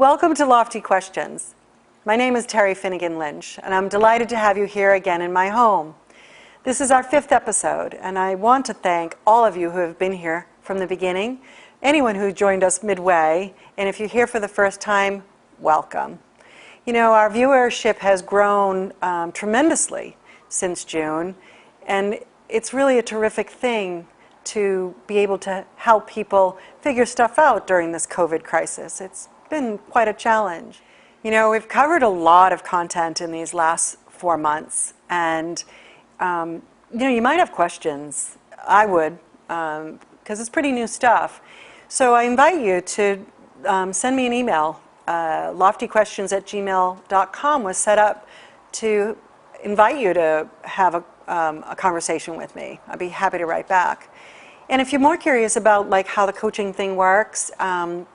Welcome to Lofty Questions. My name is Terry Finnegan Lynch, and I'm delighted to have you here again in my home. This is our 5th episode, and I want to thank all of you who have been here from the beginning, anyone who joined us midway, and if you're here for the first time, welcome. You know, our viewership has grown tremendously since June, and it's really a terrific thing to be able to help people figure stuff out during this COVID crisis. It's been quite a challenge. You know, we've covered a lot of content in these last 4 months, and you know, you might have questions. I would, because it's pretty new stuff. So I invite you to send me an email. loftyquestions@gmail.com was set up to invite you to have a conversation with me. I'd be happy to write back. And if you're more curious about how the coaching thing works,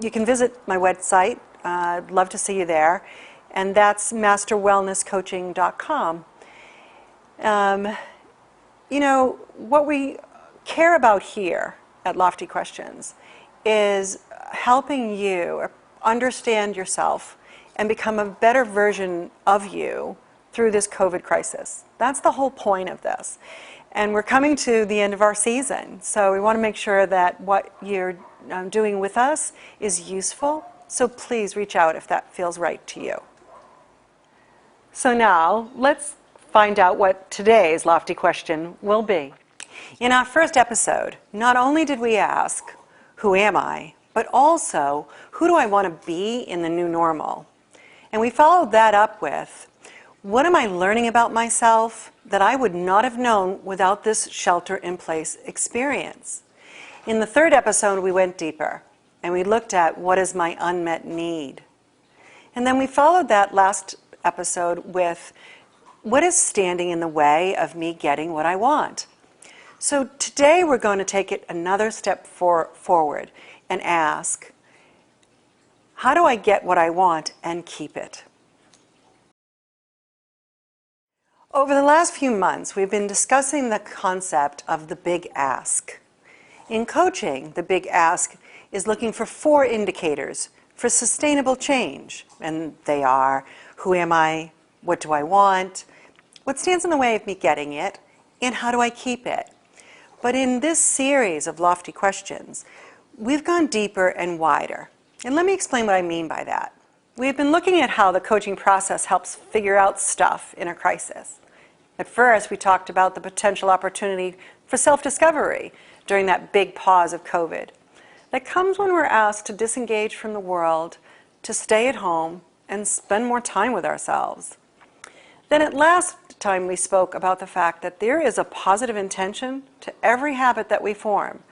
you can visit my website. I'd love to see you there. And that's masterwellnesscoaching.com. You know, what we care about here at Lofty Questions is helping you understand yourself and become a better version of you through this COVID crisis. That's the whole point of this. And we're coming to the end of our season, so we want to make sure that what you're doing with us is useful. So please reach out if that feels right to you. So now, let's find out what today's Lofty Question will be. In our first episode, not only did we ask, who am I, but also, who do I want to be in the new normal? And we followed that up with, what am I learning about myself that I would not have known without this shelter-in-place experience? In the third episode, we went deeper, and we looked at what is my unmet need. And then we followed that last episode with, what is standing in the way of me getting what I want? So today we're going to take it another step forward and ask, how do I get what I want and keep it? Over the last few months, we've been discussing the concept of the big ask. In coaching, the big ask is looking for 4 indicators for sustainable change. And they are, who am I? What do I want? What stands in the way of me getting it? And how do I keep it? But in this series of Lofty Questions, we've gone deeper and wider. And let me explain what I mean by that. We've been looking at how the coaching process helps figure out stuff in a crisis. At first, we talked about the potential opportunity for self-discovery during that big pause of COVID. That comes when we're asked to disengage from the world, to stay at home, and spend more time with ourselves. Then at last time we spoke about the fact that there is a positive intention to every habit that we form,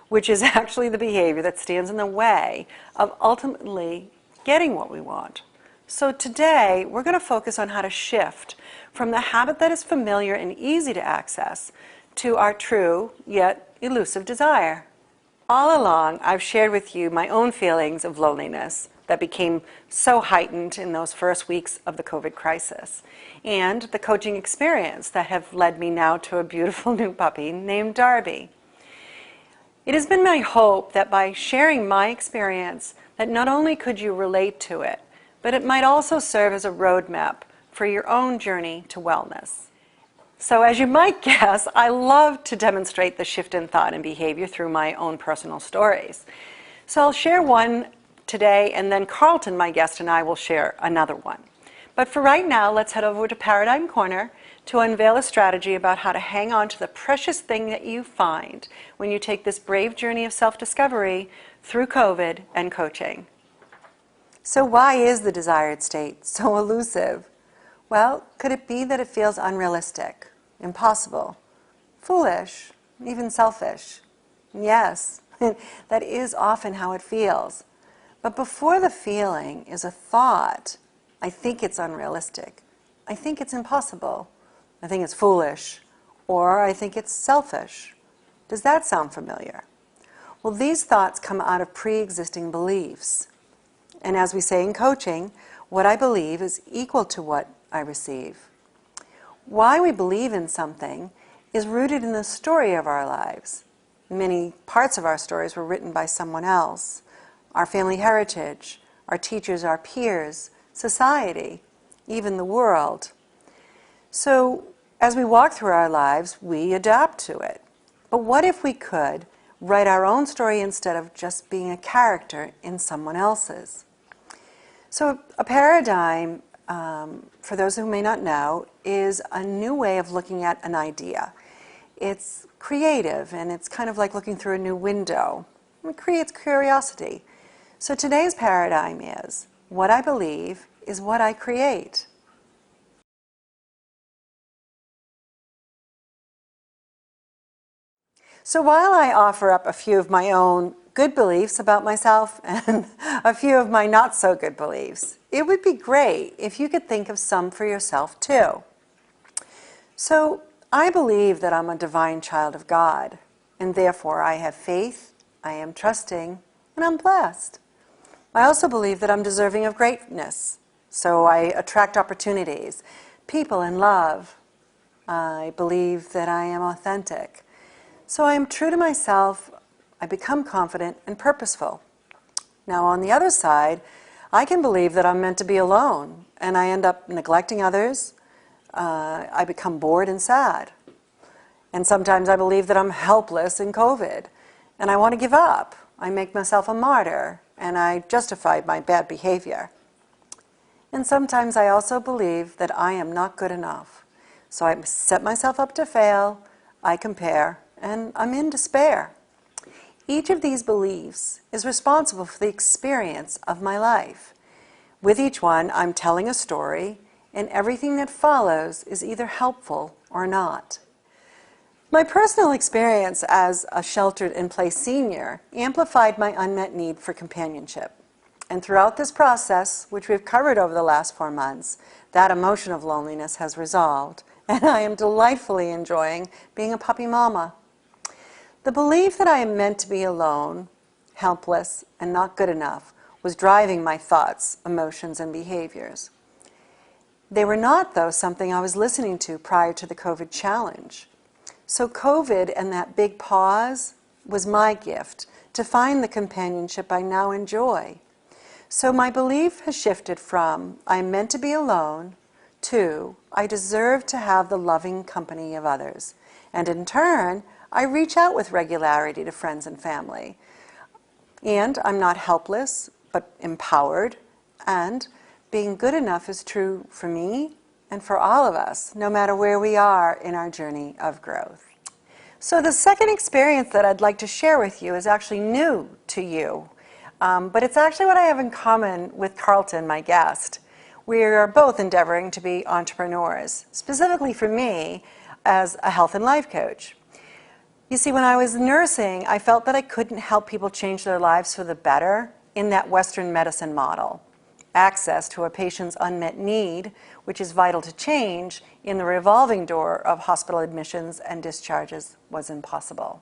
which is actually the behavior that stands in the way of ultimately getting what we want. So today, we're going to focus on how to shift from the habit that is familiar and easy to access to our true, yet elusive desire. All along, I've shared with you my own feelings of loneliness that became so heightened in those first weeks of the COVID crisis, and the coaching experience that have led me now to a beautiful new puppy named Darby. It has been my hope that by sharing my experience, that not only could you relate to it, but it might also serve as a roadmap for your own journey to wellness. So as you might guess, I love to demonstrate the shift in thought and behavior through my own personal stories. So I'll share one today, and then Carlton, my guest, and I will share another one. But for right now, let's head over to Paradigm Corner to unveil a strategy about how to hang on to the precious thing that you find when you take this brave journey of self-discovery through COVID and coaching. So why is the desired state so elusive? Well, could it be that it feels unrealistic, impossible, foolish, even selfish? Yes, that is often how it feels. But before the feeling is a thought, I think it's unrealistic, I think it's impossible, I think it's foolish, or I think it's selfish. Does that sound familiar? Well, these thoughts come out of pre-existing beliefs. And as we say in coaching, what I believe is equal to what I receive. Why we believe in something is rooted in the story of our lives. Many parts of our stories were written by someone else. Our family heritage, our teachers, our peers, society, even the world. So as we walk through our lives, we adapt to it. But what if we could write our own story instead of just being a character in someone else's? So a paradigm, for those who may not know, is a new way of looking at an idea. It's creative, and it's kind of like looking through a new window. It creates curiosity. So today's paradigm is, what I believe is what I create. So while I offer up a few of my own good beliefs about myself and a few of my not so good beliefs, it would be great if you could think of some for yourself too. So I believe that I'm a divine child of God, and therefore I have faith, I am trusting, and I'm blessed. I also believe that I'm deserving of greatness, so I attract opportunities, people, and love. I believe that I am authentic. So I am true to myself, I become confident and purposeful. Now on the other side, I can believe that I'm meant to be alone, and I end up neglecting others. I become bored and sad. And sometimes I believe that I'm helpless in COVID, and I want to give up. I make myself a martyr, and I justify my bad behavior. And sometimes I also believe that I am not good enough. So I set myself up to fail, I compare, and I'm in despair. Each of these beliefs is responsible for the experience of my life. With each one, I'm telling a story, and everything that follows is either helpful or not. My personal experience as a sheltered-in-place senior amplified my unmet need for companionship. And throughout this process, which we've covered over the last 4 months, that emotion of loneliness has resolved, and I am delightfully enjoying being a puppy mama. The belief that I am meant to be alone, helpless, and not good enough was driving my thoughts, emotions, and behaviors. They were not, though, something I was listening to prior to the COVID challenge. So COVID and that big pause was my gift to find the companionship I now enjoy. So my belief has shifted from I'm meant to be alone to I deserve to have the loving company of others. And in turn, I reach out with regularity to friends and family. And I'm not helpless, but empowered. And being good enough is true for me and for all of us, no matter where we are in our journey of growth. So the second experience that I'd like to share with you is actually new to you. But it's actually what I have in common with Carlton, my guest. We are both endeavoring to be entrepreneurs, specifically for me as a health and life coach. You see, when I was nursing, I felt that I couldn't help people change their lives for the better in that Western medicine model. Access to a patient's unmet need, which is vital to change, in the revolving door of hospital admissions and discharges was impossible.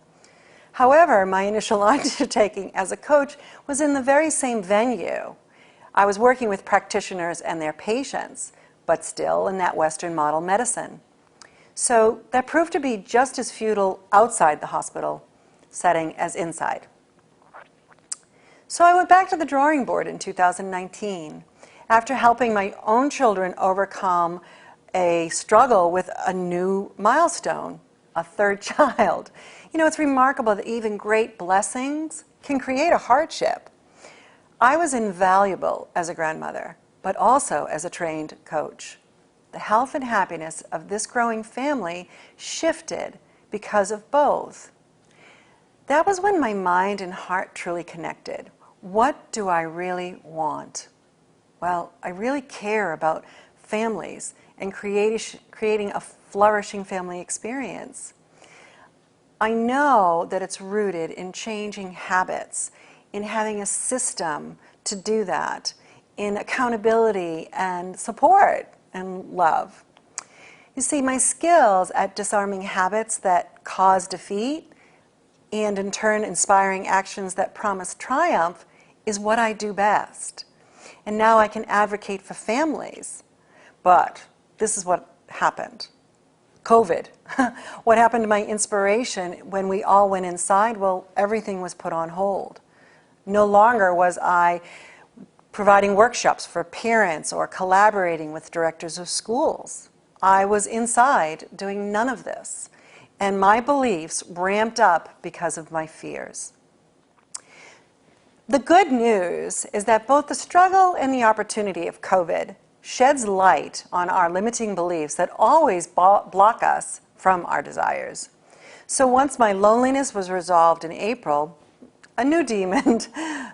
However, my initial undertaking as a coach was in the very same venue. I was working with practitioners and their patients, but still in that Western model medicine. So that proved to be just as futile outside the hospital setting as inside. So I went back to the drawing board in 2019 after helping my own children overcome a struggle with a new milestone, a third child. You know, it's remarkable that even great blessings can create a hardship. I was invaluable as a grandmother, but also as a trained coach. The health and happiness of this growing family shifted because of both. That was when my mind and heart truly connected. What do I really want? Well, I really care about families and creating a flourishing family experience. I know that it's rooted in changing habits, in having a system to do that, in accountability and support and love. You see, my skills at disarming habits that cause defeat and in turn inspiring actions that promise triumph is what I do best. And now I can advocate for families. But this is what happened. COVID. What happened to my inspiration when we all went inside? Well, everything was put on hold. No longer was I providing workshops for parents or collaborating with directors of schools. I was inside doing none of this, and my beliefs ramped up because of my fears. The good news is that both the struggle and the opportunity of COVID sheds light on our limiting beliefs that always block us from our desires. So once my loneliness was resolved in April, a new demon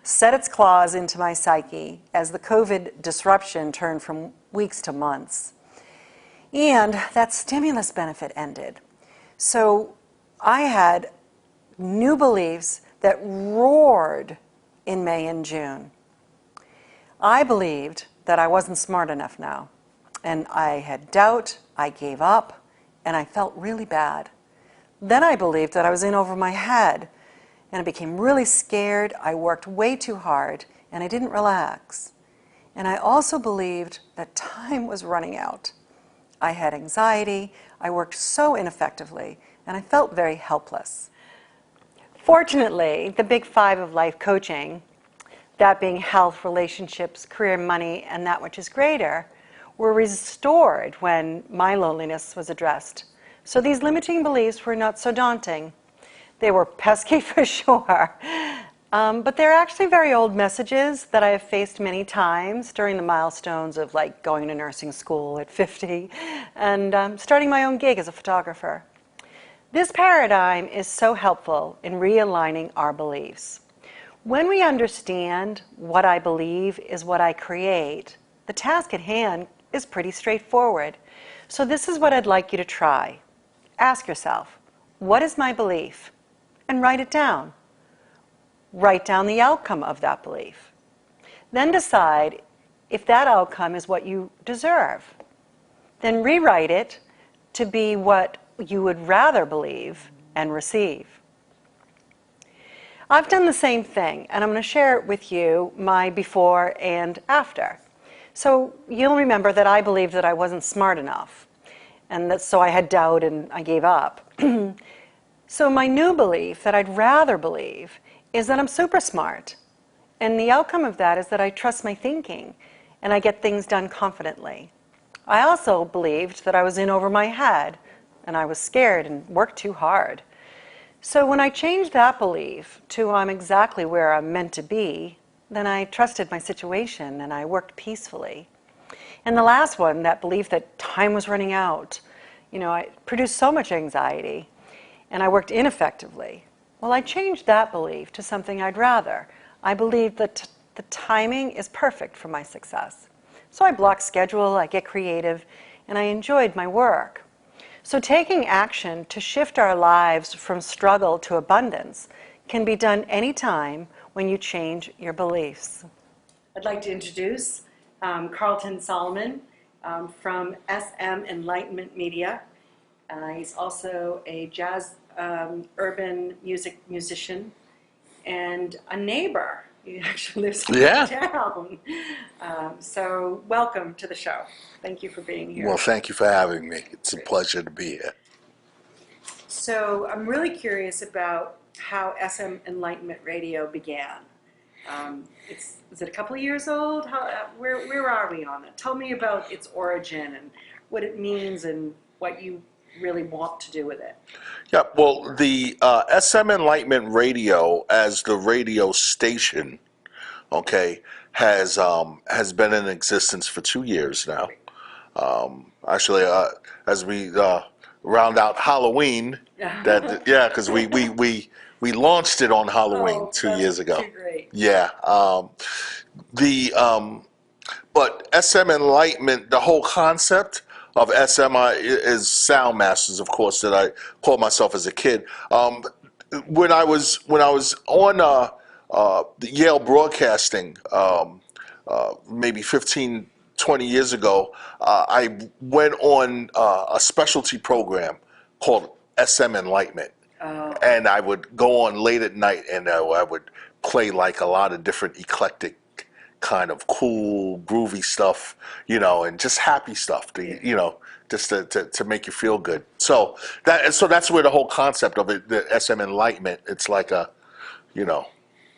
set its claws into my psyche as the COVID disruption turned from weeks to months. And that stimulus benefit ended. So I had new beliefs that roared in May and June. I believed that I wasn't smart enough now, and I had doubt, I gave up, and I felt really bad. Then I believed that I was in over my head, and I became really scared. I worked way too hard, and I didn't relax. And I also believed that time was running out. I had anxiety, I worked so ineffectively, and I felt very helpless. Fortunately, the big five of life coaching, that being health, relationships, career, money, and that which is greater, were restored when my loneliness was addressed. So these limiting beliefs were not so daunting. They were pesky for sure, but they're actually very old messages that I have faced many times during the milestones of like going to nursing school at 50 and starting my own gig as a photographer. This paradigm is so helpful in realigning our beliefs. When we understand what I believe is what I create, the task at hand is pretty straightforward. So this is what I'd like you to try. Ask yourself, what is my belief? And write it down. Write down the outcome of that belief. Then decide if that outcome is what you deserve. Then rewrite it to be what you would rather believe and receive. I've done the same thing, and I'm going to share with you my before and after. So you'll remember that I believed that I wasn't smart enough, and that so I had doubt and I gave up. So my new belief that I'd rather believe is that I'm super smart, and the outcome of that is that I trust my thinking and I get things done confidently. I also believed that I was in over my head and I was scared and worked too hard. So when I changed that belief to I'm exactly where I'm meant to be, then I trusted my situation and I worked peacefully. And the last one, that belief that time was running out, I produced so much anxiety and I worked ineffectively. Well, I changed that belief to something I'd rather. I believed that the timing is perfect for my success. So I block schedule, I get creative, and I enjoyed my work. So taking action to shift our lives from struggle to abundance can be done anytime when you change your beliefs. I'd like to introduce Carlton Solomon from SM Enlightenment Media. He's also a jazz urban music musician and a neighbor. He actually lives in town. So welcome to the show. Thank you for being here. Well, thank you for having me. It's a pleasure to be here. So I'm really curious about how SM Enlightenment Radio began. Is it a couple of years old? Where are we on it? Tell me about its origin and what it means and what you really want to do with it. Yeah, well, the SM Enlightenment Radio as the radio station, okay, has been in existence for 2 years now. Actually, as we round out Halloween, because we launched it on Halloween 2 years ago. Great. Yeah, but SM Enlightenment, the whole concept of SMI is Sound Masters, of course, that I called myself as a kid. When I was on the Yale Broadcasting, maybe 15, 20 years ago, I went on a specialty program called SM Enlightenment. And I would go on late at night and I would play like a lot of different eclectic kind of cool, groovy stuff, and just happy stuff just to make you feel good. So that's where the whole concept of it, the SM Enlightenment, it's like a,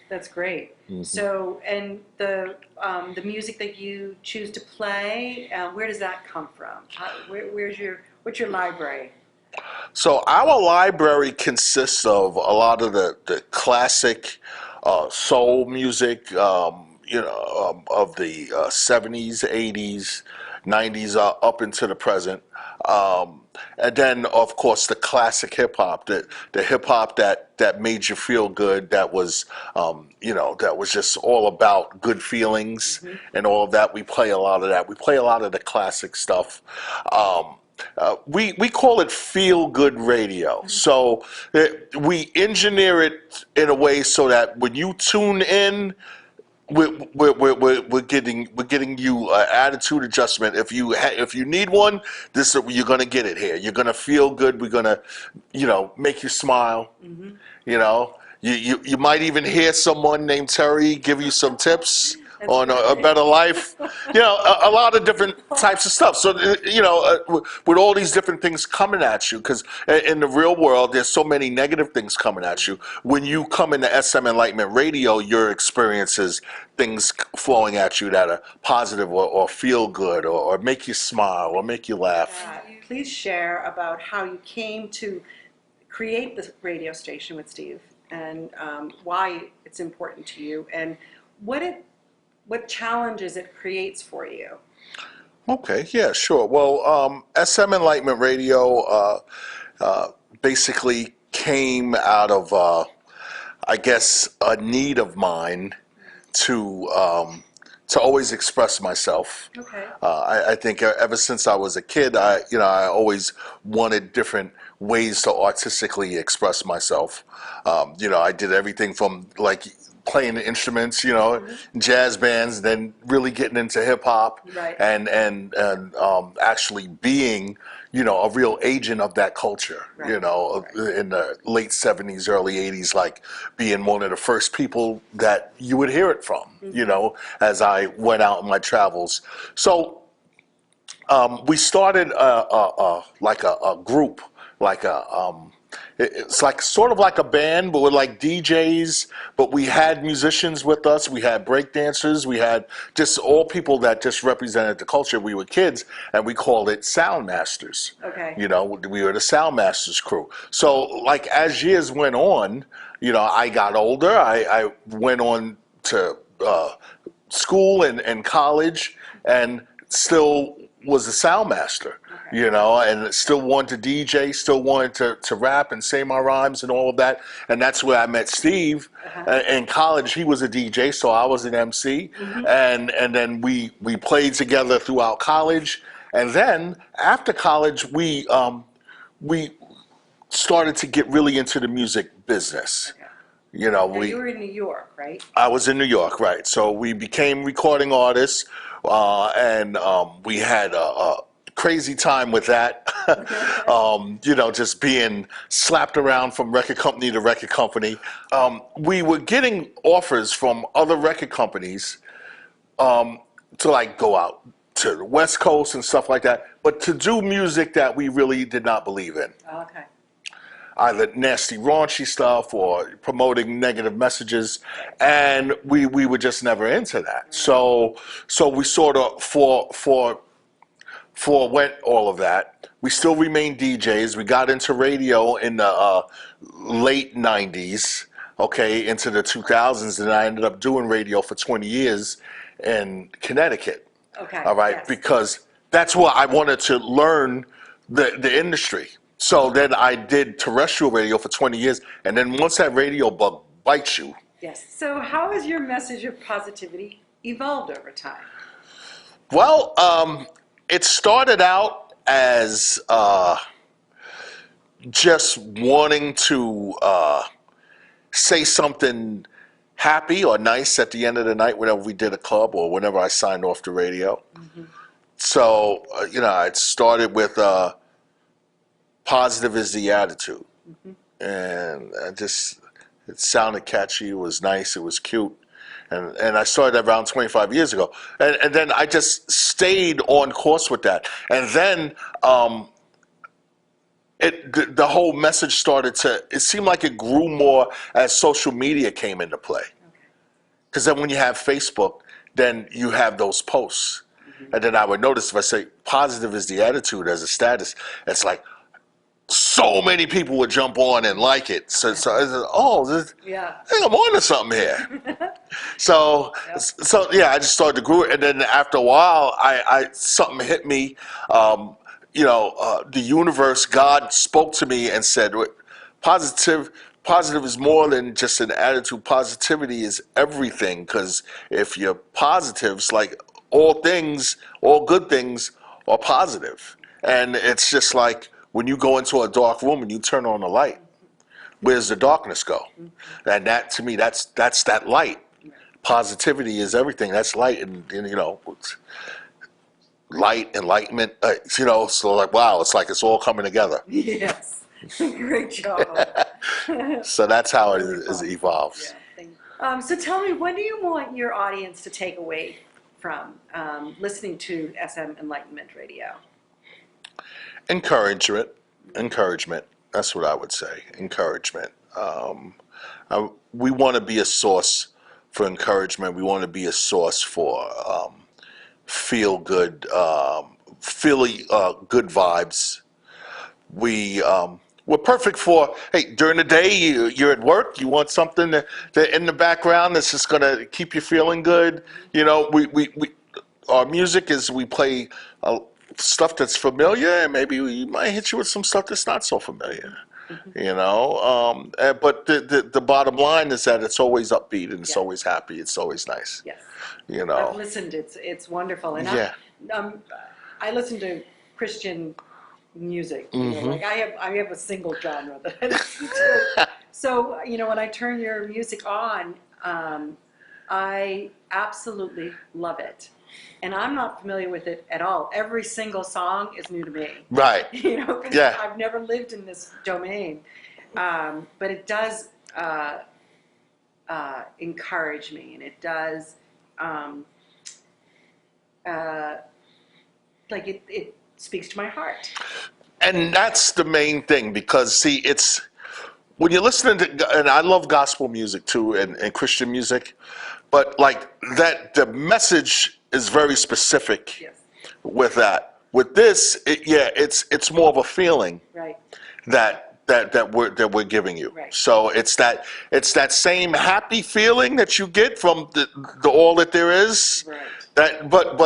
That's great. So, and the music that you choose to play, where does that come from? What's your library? So our library consists of a lot of the classic soul music, of the 70s, 80s, 90s, up into the present. And then, of course, the classic hip hop, the hip hop that made you feel good, that was, that was just all about good feelings and all of that. We play a lot of that. We play a lot of the classic stuff. We call it feel good radio. So we engineer it in a way so that when you tune in, we're getting you an attitude adjustment. If you need one, you're gonna get it here. You're gonna feel good. We're gonna, make you smile. You know, you might even hear someone named Terry give you some tips on a better life. A lot of different types of stuff. So, with all these different things coming at you, because in the real world, there's so many negative things coming at you. When you come into SM Enlightenment Radio, your experiences, things flowing at you that are positive or feel good or make you smile or make you laugh. Please share about how you came to create the radio station with Steve, and why it's important to you, and what challenges it creates for you. Okay, yeah, sure. Well, SM Enlightenment Radio basically came out of, I guess, a need of mine to always express myself. Okay. I think ever since I was a kid, I always wanted different ways to artistically express myself. I did everything from like playing the instruments, jazz bands, then really getting into hip hop, Right. and actually being, a real agent of that culture. Right. In the late '70s, early '80s, like being one of the first people that you would hear it from. As I went out on my travels. So we started like a group, like it's like sort of like a band, but with like DJs. But we had musicians with us. We had break dancers. We had just all people that just represented the culture. We were kids, and we called it Sound Masters. Okay. We were the Sound Masters crew. So like as years went on, I got older. I went on to school and college, and still was a sound master. And still wanted to DJ, still wanted to rap and say my rhymes and all of that. And that's where I met Steve. In college, he was a DJ, so I was an MC. And then we played together throughout college. And then after college, we started to get really into the music business. You were in New York, right? I was in New York, right. So we became recording artists, and we had a crazy time with that. Just being slapped around from record company to record company. We were getting offers from other record companies to like go out to the West Coast and stuff like that, but to do music that we really did not believe in. Oh, okay. Either nasty, raunchy stuff or promoting negative messages, and we were just never into that. So we sort of forwent all of that. We still remained DJs. We got into radio in the late '90s, into the 2000s, and I ended up doing radio for 20 years in Connecticut. Okay. All right, yes. because that's what I wanted to learn the industry. So then I did terrestrial radio for 20 years, and then once that radio bug bites you. Yes. So how has your message of positivity evolved over time? Well, it started out as just wanting to say something happy or nice at the end of the night whenever we did a club or whenever I signed off the radio. So, it started with positive is the attitude. And it sounded catchy, it was nice, it was cute. And I started around 25 years ago. And then I just stayed on course with that. And then the whole message it seemed like it grew more as social media came into play. because then when you have Facebook, then you have those posts. And then I would notice if I say positive is the attitude as a status, it's like so many people would jump on and like it. So I said, oh, Yeah. I think I'm on to something here. So, Yep. so yeah, I just started to grow it, and then after a while, I something hit me. The universe, God spoke to me and said, "Positive, positive is more than just an attitude. Positivity is everything. Because if you're positive, it's like all things, all good things are positive, and it's just like when you go into a dark room and you turn on the light, where's the darkness go? And that to me, that's that light. Positivity is everything. That's light, and light, enlightenment. So like wow, it's like it's all coming together. Yes. Great job. So that's how it Really is fun. evolves. So tell me, what do you want your audience to take away from listening to SM Enlightenment Radio? Encouragement, encouragement. That's what I would say. Encouragement. We want to be a source for encouragement. We want to be a source for feel good, good vibes. We're perfect for, hey, during the day you're at work, you want something that in the background that's just gonna keep you feeling good. We our music is we play stuff that's familiar, and maybe we might hit you with some stuff that's not so familiar. But the bottom line is that it's always upbeat and it's Yes. always happy. It's always nice. Yes. You I've know. listened. It's wonderful, and Yeah. I listen to Christian music. Like I have a single genre that I listen to. So when I turn your music on, I absolutely love it, and I'm not familiar with it at all. Every single song is new to me. Right. 'Cause Yeah. I've never lived in this domain, but it does encourage me, and it does. Like it speaks to my heart. And that's the main thing because see, it's when you're listening to, and I love gospel music too, and Christian music, but like that, the message is very specific Yes. with that. With this, it's more of a feeling Right. that we're giving you. Right. So it's that same happy feeling that you get from the all that there is. Right. But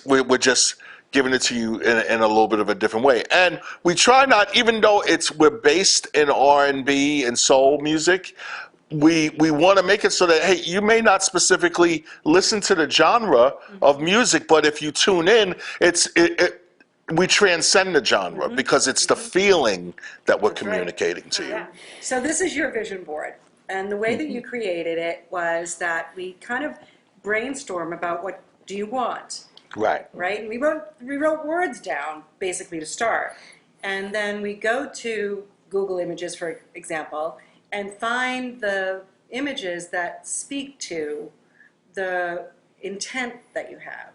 we're just giving it to you in a little bit of a different way. And we try not, even though we're based in R&B and soul music, we want to make it so that, hey, you may not specifically listen to the genre of music, but if you tune in, we transcend the genre because it's the feeling that we're That's right. communicating to you. Yeah. So this is your vision board, and the way that you created it was that we kind of brainstorm about what do you want. Right. Right? And we wrote words down basically to start. And then we go to Google Images, for example, and find the images that speak to the intent that you have.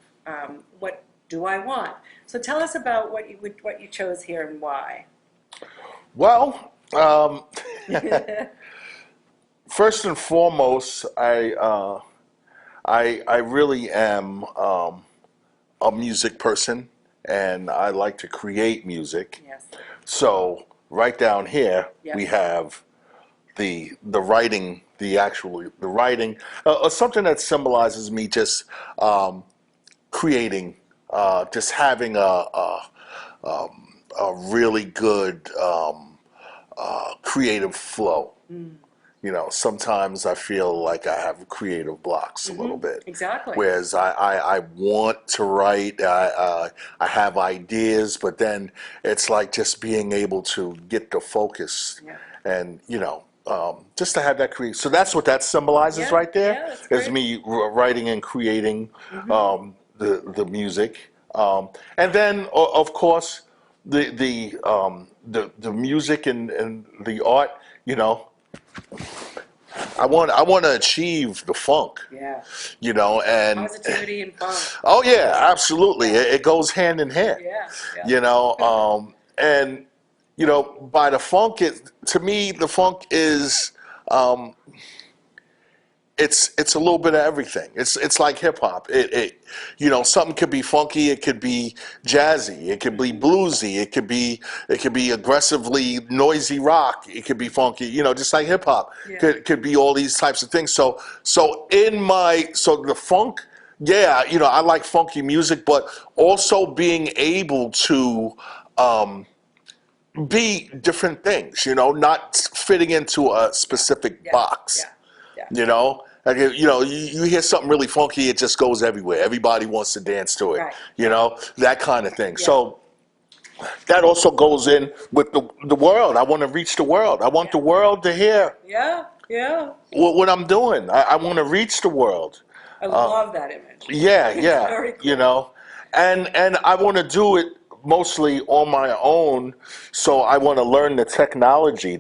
What do I want? So tell us about what you chose here and why. Well, first and foremost, I really am a music person, and I like to create music. Yes. So right down here Yes. we have the writing, the writing, something that symbolizes me just creating, just having a really good creative flow. Sometimes I feel like I have creative blocks a little bit. Exactly. Whereas I want to write, I have ideas, but then it's like just being able to get the focus Yeah. and, just to have that create. So that's what that symbolizes Yeah, right there, yeah, that's is great. me writing and creating the music. And then, of course, the music and the art, I want to achieve the funk, Yeah. and Positivity and fun. oh yeah, absolutely, it goes hand in hand, Yeah. and by the funk, to me, the funk is it's a little bit of everything. It's like hip hop. Something could be funky, it could be jazzy, it could be bluesy, it could be aggressively noisy rock, it could be funky, just like hip hop. Yeah. Could be all these types of things. So the funk, yeah, I like funky music, but also being able to be different things, not fitting into a specific box. Like, you hear something really funky, it just goes everywhere. Everybody wants to dance to it. Right. That kind of thing. So that also goes in with the world. I want to reach the world. I want the world to hear Yeah. what I'm doing. I want to reach the world. I love that image. Yeah, Very cool. and I want to do it mostly on my own. So I want to learn the technology.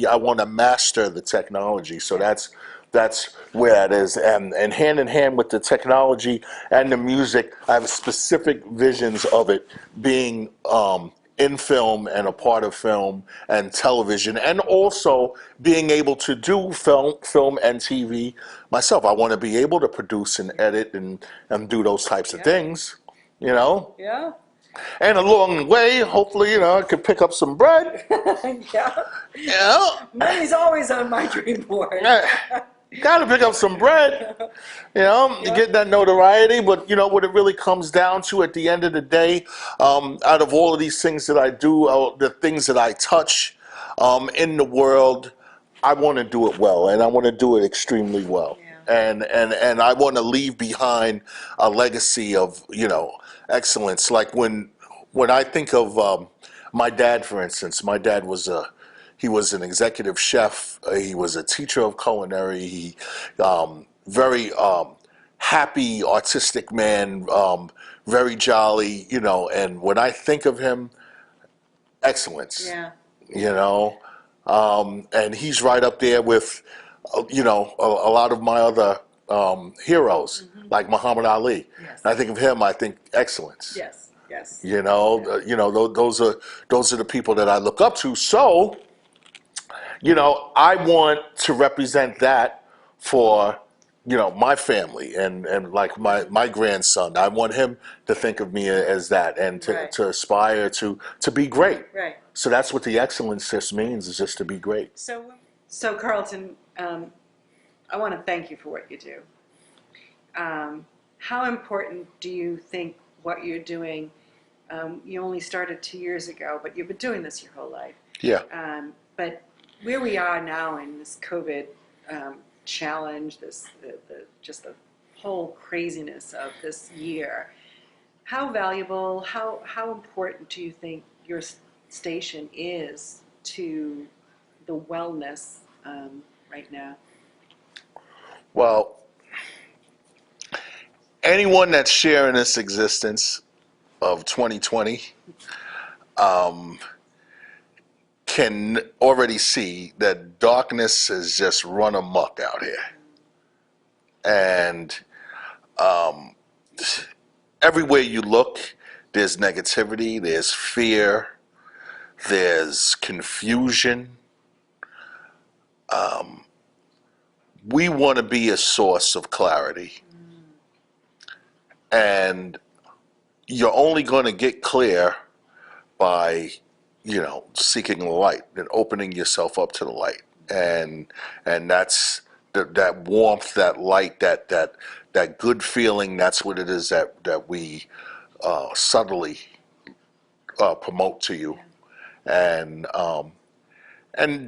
I want to master the technology. So that's where that is. And hand in hand with the technology and the music, I have specific visions of it being in film and a part of film and television, and also being able to do film and TV myself. I want to be able to produce and edit and do those types of things, Yeah. And along the way, hopefully, I could pick up some bread. Yeah. Money's always on my dream board. Got to pick up some bread, to get that notoriety. But what it really comes down to at the end of the day, out of all of these things that I do, the things that I touch in the world, I want to do it well, and I want to do it extremely well. And I want to leave behind a legacy of excellence. Like when I think of my dad, for instance, my dad he was an executive chef. He was a teacher of culinary. He very happy, artistic man, very jolly, And when I think of him, excellence, and he's right up there with, a lot of my other heroes, like Muhammad Ali. Yes. I think of him, I think excellence. Yes. Those are the people that I look up to. So, I want to represent that for, my family and like my grandson. I want him to think of me as that and to aspire to be great. Right. So that's what the excellence just means, is just to be great. So Carlton, I want to thank you for what you do. How important do you think what you're doing? You only started 2 years ago, but you've been doing this your whole life. Yeah. But where we are now in this COVID challenge, just the whole craziness of this year, how valuable, how important do you think your station is to the wellness right now? Well, anyone that's sharing this existence of 2020 can already see that darkness has just run amok out here. And everywhere you look, there's negativity, there's fear, there's confusion. We want to be a source of clarity. And you're only going to get clear by, seeking the light and opening yourself up to the light. And that's that warmth, that light, that good feeling. That's what it is that we subtly promote to you. And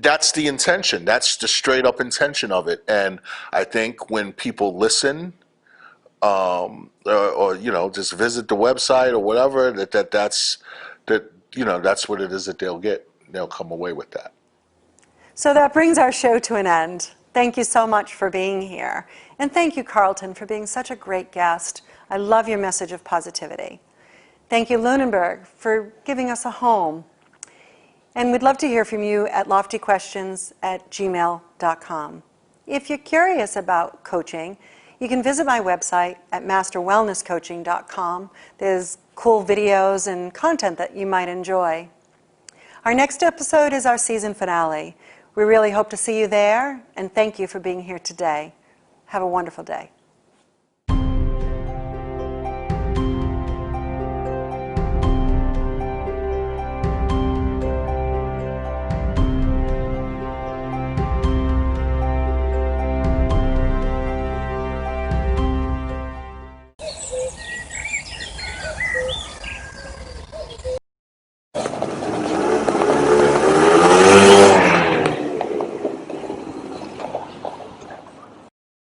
that's the intention. That's the straight up intention of it. And I think when people listen, or just visit the website or whatever, that's what it is that they'll get. They'll come away with that. So that brings our show to an end. Thank you so much for being here. And thank you, Carlton, for being such a great guest. I love your message of positivity. Thank you, Lunenburg, for giving us a home. And we'd love to hear from you at loftyquestions@gmail.com. If you're curious about coaching, you can visit my website at masterwellnesscoaching.com. There's cool videos and content that you might enjoy. Our next episode is our season finale. We really hope to see you there, and thank you for being here today. Have a wonderful day.